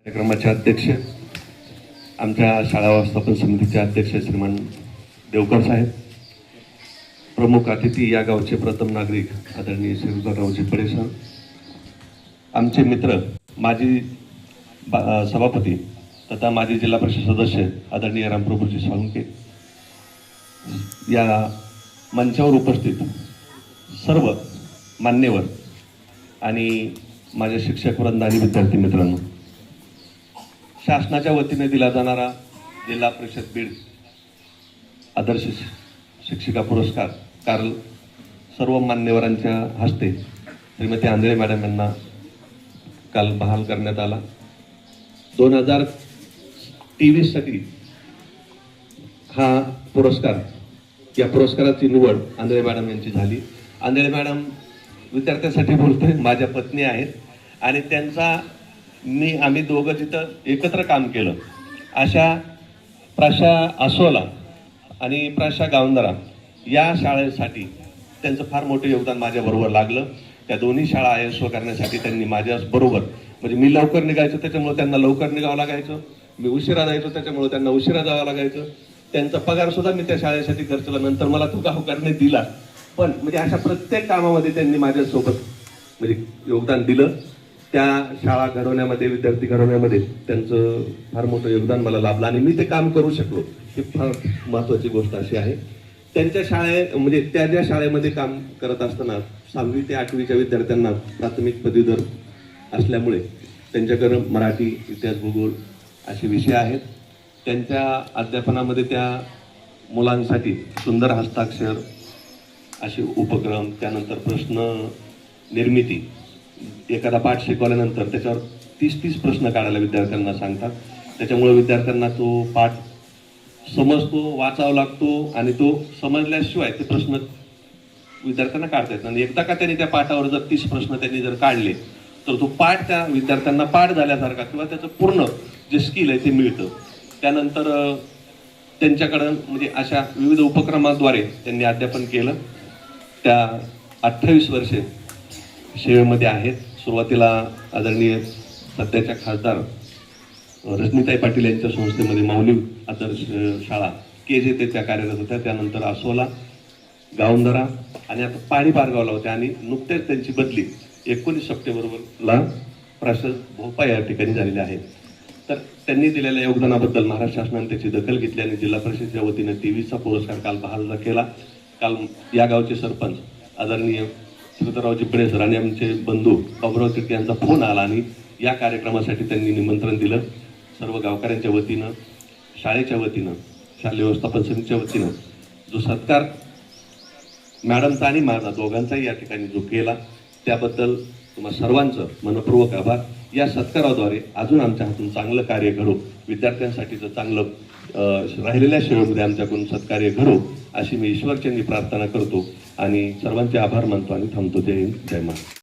कार्यक्रमाचे अध्यक्ष, आमच्या शाळा व्यवस्थापन समितीचे अध्यक्ष श्रीमान देवकर साहेब, प्रमुख अतिथी या गावचे प्रथम नागरिक आदरणीय श्रीरावजी पडे सर, आमचे मित्र माजी सभापती तथा माजी जिल्हा परिषद सदस्य आदरणीय रामप्रभूजी साळुंके, या मंचावर उपस्थित सर्व मान्यवर आणि माझे शिक्षक वृंद आणि विद्यार्थी मित्रांनो, शासनाच्या वतीने दिला जाणारा जिल्हा परिषद बीड आदर्श शिक्षिका पुरस्कार काल सर्व मान्यवरांच्या हस्ते श्रीमती आंधळे मॅडम यांना काल बहाल करण्यात आला. 2023 साठी हा पुरस्कार, या पुरस्काराची निवड आंधळे मॅडम यांची झाली. आंधळे मॅडम विद्यार्थ्यांसाठी बोलतोय, माझ्या पत्नी आहेत आणि त्यांचा आम्ही दोघं तिथं एकत्र काम केलं. अशा प्राशा आसोला आणि प्राशा गावंदरा या शाळेसाठी त्यांचं फार मोठं योगदान माझ्याबरोबर लागलं. त्या दोन्ही शाळा ISO करण्यासाठी त्यांनी माझ्याबरोबर, म्हणजे मी लवकर निघायचो त्याच्यामुळे त्यांना लवकर निघावं लागायचं, मी उशिरा जायचो त्याच्यामुळे त्यांना उशिरा जावं लागायचं. त्यांचा पगार सुद्धा मी त्या शाळेसाठी खर्चला, नंतर मला तो गावकरने दिला. पण म्हणजे अशा प्रत्येक कामामध्ये त्यांनी माझ्यासोबत म्हणजे योगदान दिलं. त्या शाळा घडवण्यामध्ये, विद्यार्थी घडवण्यामध्ये त्यांचं फार मोठं योगदान मला लाभलं आणि मी ते काम करू शकलो. ही फार महत्त्वाची गोष्ट अशी आहे. त्यांच्या म्हणजे त्या ज्या शाळेमध्ये काम करत असताना 6वी ते 8वीच्या विद्यार्थ्यांना प्राथमिक पदवीधर असल्यामुळे त्यांच्याकडे मराठी, इतिहास, भूगोल असे विषय आहेत. त्यांच्या अध्यापनामध्ये त्या मुलांसाठी सुंदर हस्ताक्षर असे उपक्रम, त्यानंतर प्रश्न निर्मिती, एखादा पाठ शिकवल्यानंतर त्याच्यावर 30 प्रश्न काढायला विद्यार्थ्यांना सांगतात. त्याच्यामुळे विद्यार्थ्यांना तो पाठ समजतो, वाचावा लागतो आणि तो समजल्याशिवाय ते प्रश्न विद्यार्थ्यांना काढता येतात. आणि एकदा का त्यांनी त्या पाठावर जर 30 प्रश्न त्यांनी जर काढले तर तो पाठ त्या विद्यार्थ्यांना पाठ झाल्यासारखा किंवा त्याचं पूर्ण जे स्किल आहे ते मिळतं. त्यानंतर त्यांच्याकडं म्हणजे अशा विविध उपक्रमाद्वारे त्यांनी अध्यापन केलं. त्या 28 वर्षे सेवेमध्ये आहेत. सुरुवातीला आदरणीय सध्याच्या खासदार रजनीताई पाटील यांच्या संस्थेमध्ये माऊली आदर्श शाळा KJ ते त्या कार्यरत होत्या. त्यानंतर आसोला, गावंदरा आणि आता पाणी पारगावला होत्या आणि नुकतेच त्यांची बदली 19 सप्टेंबरला प्राशा भोपा या ठिकाणी झालेली आहे. तर त्यांनी दिलेल्या योगदानाबद्दल महाराष्ट्र शासनाने त्याची दखल घेतली आणि जिल्हा परिषदेच्या वतीने 23चा पुरस्कार काल बहाल केला. काल या गावचे सरपंच आदरणीय श्रीरावजी पडे सर आणि आमचे बंधू बाबुराव तिर्के यांचा फोन आला आणि या कार्यक्रमासाठी त्यांनी निमंत्रण दिलं. सर्व गावकऱ्यांच्या वतीनं, शाळेच्या वतीनं, शालेय व्यवस्थापन समितीच्या वतीनं जो सत्कार मॅडमचा आणि माझा दोघांचाही या ठिकाणी जो केला त्याबद्दल तुम्हा सर्वांचं मनपूर्वक आभार. या सत्काराद्वारे अजून आमच्या हातून चांगलं कार्य घडो, विद्यार्थ्यांसाठीचं चांगलं राहिलेल्या सेवेमध्ये आमच्याकडून सत्कार्य घडो अशी मी ईश्वरचरणी प्रार्थना करतो आणि सर्वांचे आभार मानतो आणि थांबतो. जय हिंद, जय महाराष्ट्र.